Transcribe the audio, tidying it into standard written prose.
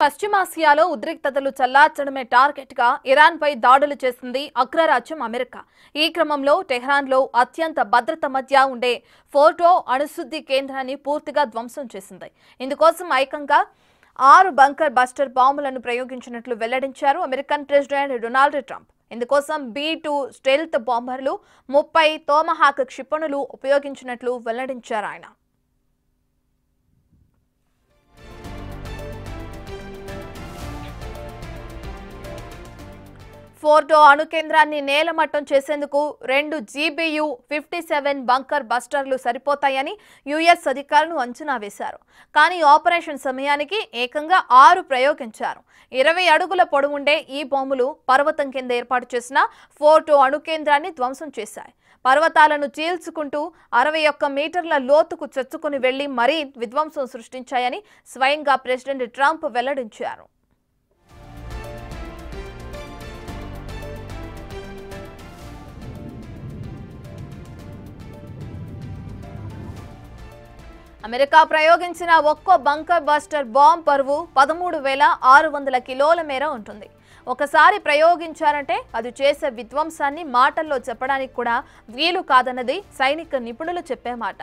పశ్చిమాసియాలో ఉద్రిక్తతలు చల్లార్చడమే టార్గెట్గా ఇరాన్పై దాడులు చేసింది అగ్రరాజ్యం అమెరికా. ఈ క్రమంలో టెహ్రాన్లో అత్యంత భద్రత మధ్య ఉండే ఫోర్డో అణుశుద్ధి కేంద్రాన్ని పూర్తిగా ధ్వంసం చేసింది. ఇందుకోసం ఏకంగా 6 బంకర్ బస్టర్ బాంబులను ప్రయోగించినట్లు వెల్లడించారు అమెరికన్ ప్రెసిడెంట్ డొనాల్డ్ ట్రంప్. ఇందుకోసం B-2 స్టెల్త్ బాంబర్లు, 30 టోమహాక్ క్షిపణులు ఉపయోగించినట్లు వెల్లడించారు ఆయన. ఫోర్డో అణు కేంద్రాన్ని నేలమట్టం చేసేందుకు 2 GBU-57 బంకర్ బస్టర్లు సరిపోతాయని యుఎస్ అధికారులు అంచనా వేశారు. కానీ ఆపరేషన్ సమయానికి ఏకంగా 6 ప్రయోగించారు. 20 అడుగుల పొడవుండే ఈ బాంబులు పర్వతం కింద ఏర్పాటు చేసిన ఫోర్డో అణు కేంద్రాన్ని ధ్వంసం చేశాయి. పర్వతాలను చీల్చుకుంటూ 61 మీటర్ల లోతుకు చొచ్చుకుని వెళ్లి మరీ విధ్వంసం సృష్టించాయని స్వయంగా ప్రెసిడెంట్ ట్రంప్ వెల్లడించారు. అమెరికా ప్రయోగించిన ఒక్కో బంకర్ బస్టర్ బాంబ్ బరువు 13,600 కిలోల మేర ఉంటుంది. ఒకసారి ప్రయోగించారంటే అది చేసే విధ్వంసాన్ని మాటల్లో చెప్పడానికి కూడా వీలు కాదన్నది సైనిక నిపుణులు చెప్పే మాట.